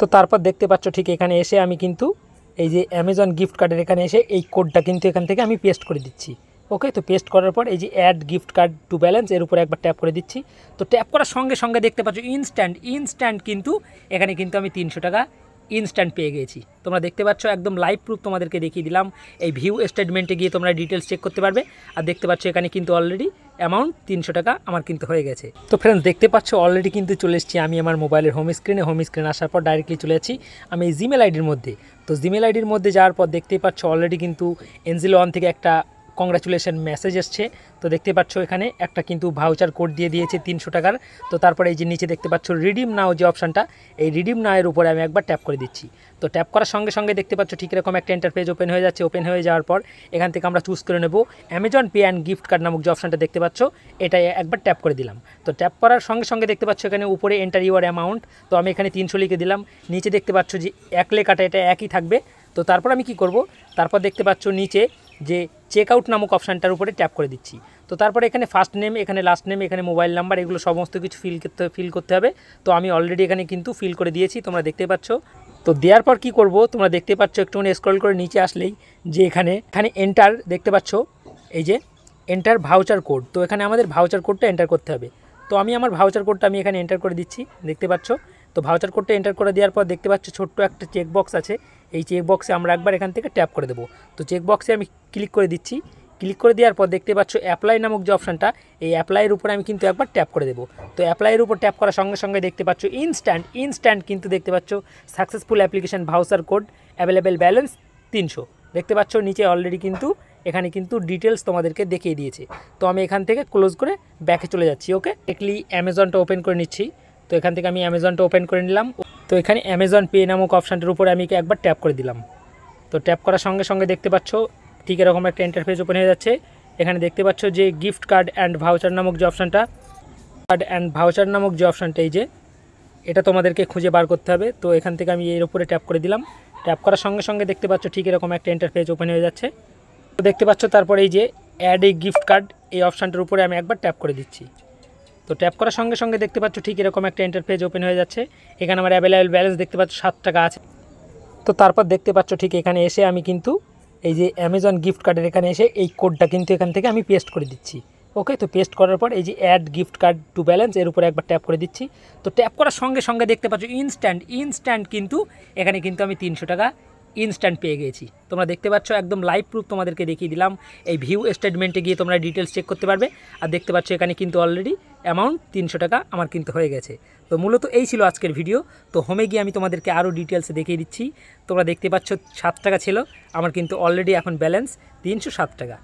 তো তারপর দেখতে পাচ্ছ ঠিক এখানে এসে আমি কিন্তু এই যে অ্যামাজন গিফট কার্ডের এখানে এসে এই কোডটা কিন্তু এখান থেকে আমি পেস্ট করে দিচ্ছি। ওকে, তো পেস্ট করার পর এই যে add gift card to balance এর উপরে একবার ট্যাপ করে দিচ্ছি। তো ট্যাপ করার সঙ্গে সঙ্গে দেখতে পাচ্ছ ইনস্ট্যান্ট কিন্তু এখানে কিন্তু আমি 300 টাকা ইনস্ট্যান্ট পেয়ে গেছি। তোমরা দেখতে পাচ্ছ একদম লাইভ প্রুফ তোমাদেরকে দেখিয়ে দিলাম। এই ভিউ স্টেটমেন্টে গিয়ে তোমরা ডিটেলস চেক করতে পারবে। আর দেখতে পাচ্ছ এখানে কিন্তু অলরেডি অ্যামাউন্ট 300 টাকা আমার কিন্তু হয়ে গেছে। তো ফ্রেন্ডস দেখতে পাচ্ছ অলরেডি কিন্তু চলে এসেছি আমি আমার মোবাইলের হোম স্ক্রিনে আসার পর ডাইরেক্টলি চলে যাচ্ছি আমি এই জিমেল আইডির মধ্যে। তো জিমেল আইডির মধ্যে যাওয়ার পর দেখতেই পাচ্ছ অলরেডি কিন্তু এনজিলো ওয়ান থেকে একটা কংগ্রাচুলেশন মেসেজ এসছে। তো দেখতে পাচ্ছ এখানে একটা কিন্তু ভাউচার কোড দিয়ে দিয়েছে 300 টাকার। তো তারপরে এই যে নিচে দেখতে পাচ্ছ রিডিম নাও যে অপশানটা, এই রিডিম নাও এর উপরে আমি একবার ট্যাপ করে দিচ্ছি। তো ট্যাপ করার সঙ্গে সঙ্গে দেখতে পাচ্ছ ঠিক এরকম একটা ইন্টারফেস ওপেন হয়ে যাচ্ছে। ওপেন হয়ে যাওয়ার পর এখান থেকে আমরা চুজ করে নেব Amazon pay and gift card নামক যে অপশানটা দেখতে পাচ্ছ, এটা একবার ট্যাপ করে দিলাম। তো ট্যাপ করার সঙ্গে সঙ্গে দেখতে পাচ্ছ এখানে উপরে এন্টার ইউর অ্যামাউন্ট। তো আমি এখানে 300 লিখে দিলাম। নিচে দেখতে পাচ্ছ যে 1 লেখাটা এটা একই থাকবে। তো তারপর আমি কি করব, তারপর দেখতে পাচ্ছ নিচে যে চেক আউট নামক অপশানটার উপরে ট্যাপ করে দিচ্ছি। তো তারপরে এখানে ফার্স্ট নেম, এখানে লাস্ট নেম, এখানে মোবাইল নাম্বার, এগুলো সমস্ত কিছু ফিল করতে হবে। তো আমি অলরেডি এখানে কিন্তু ফিল করে দিয়েছি, তোমরা দেখতে পাচ্ছ। তো দেওয়ার পর কি করব, তোমরা দেখতে পাচ্ছ একটুখানি স্ক্রল করে নিচে আসলেই যে এখানে এন্টার দেখতে পাচ্ছ এই যে এন্টার ভাউচার কোড। তো এখানে আমাদের ভাউচার কোডটা এন্টার করতে হবে। তো আমি আমার ভাউচার কোডটা আমি এখানে এন্টার করে দিচ্ছি, দেখতে পাচ্ছ। তো ভাউচার কোডটা এন্টার করে দেওয়ার পর দেখতে পাচ্ছ ছোট্ট একটা চেকবক্স আছে। এই চেকবক্সে আমরা একবার এখান থেকে ট্যাপ করে দেবো। তো চেকবক্সে আমি ক্লিক করে দিচ্ছি। ক্লিক করে দেওয়ার পর দেখতে পাচ্ছ অ্যাপ্লাই নামক যে অপশানটা, এই অ্যাপ্লাইয়ের উপরে আমি কিন্তু একবার ট্যাপ করে দেবো। তো অ্যাপ্লাইয়ের উপর ট্যাপ করার সঙ্গে সঙ্গে দেখতে পাচ্ছ ইনস্ট্যান্ট কিন্তু দেখতে পাচ্ছ successful application voucher code available balance 300। দেখতে পাচ্ছ নিচে অলরেডি কিন্তু এখানে কিন্তু ডিটেলস তোমাদেরকে দেখিয়ে দিয়েছে। তো আমি এখান থেকে ক্লোজ করে ব্যাকে চলে যাচ্ছি। ওকে, একলি অ্যামাজনটা ওপেন করে নিচ্ছি। তো এখান থেকে আমি অ্যামাজনটা ওপেন করে নিলাম। তো এখানে অ্যামাজন পে নামক অপশানটার উপরে আমি একবার ট্যাপ করে দিলাম। তো ট্যাপ করার সঙ্গে সঙ্গে দেখতে পাচ্ছ ঠিক এরকম একটা ইন্টারফেস ওপেন হয়ে যাচ্ছে। এখানে দেখতে পাচ্ছ যে গিফট কার্ড অ্যান্ড ভাউচার নামক যে অপশানটা, এই যে এটা তোমাদেরকে খুঁজে বার করতে হবে। তো এখান থেকে আমি এর উপরে ট্যাপ করে দিলাম। ট্যাপ করার সঙ্গে সঙ্গে দেখতে পাচ্ছ ঠিক এরকম একটা ইন্টারফেস ওপেন হয়ে যাচ্ছে। তো দেখতে পাচ্ছ তারপর এই যে অ্যাড এ গিফট কার্ড, এই অপশানটার উপরে আমি একবার ট্যাপ করে দিচ্ছি। তো ট্যাপ করার সঙ্গে সঙ্গে দেখতে পাচ্ছ ঠিক এরকম একটা ইন্টারফেস ওপেন হয়ে যাচ্ছে। এখানে আমার অ্যাভেলেবেল ব্যালেন্স দেখতে পাচ্ছ 7 টাকা আছে। তো তারপর দেখতে পাচ্ছ ঠিক এখানে এসে আমি কিন্তু এই যে অ্যামাজন গিফট কার্ডের এখানে এসে এই কোডটা কিন্তু এখান থেকে আমি পেস্ট করে দিচ্ছি। ওকে, তো পেস্ট করার পর এই যে add gift card to balance এর উপরে একবার ট্যাপ করে দিচ্ছি। তো ট্যাপ করার সঙ্গে সঙ্গে দেখতে পাচ্ছ ইনস্ট্যান্ট কিন্তু এখানে কিন্তু আমি 300 টাকা ইনস্ট্যান্ট পেয়ে গেছি। তোমরা দেখতে পাচ্ছ একদম লাইভ প্রুফ তোমাদেরকে দেখিয়ে দিলাম। এই ভিউ স্টেটমেন্টে গিয়ে তোমরা ডিটেলস চেক করতে পারবে। আর দেখতে পাচ্ছ এখানে কিন্তু অলরেডি অ্যামাউন্ট 300 টাকা আমার কিন্তু হয়ে গেছে। তো মূলত এই ছিল আজকের ভিডিও। তো হোমে গিয়ে আমি তোমাদেরকে আরও ডিটেলসে দেখিয়ে দিচ্ছি। তোমরা দেখতে পাচ্ছ 7 টাকা ছিল, আমার কিন্তু অলরেডি এখন ব্যালেন্স 307 টাকা।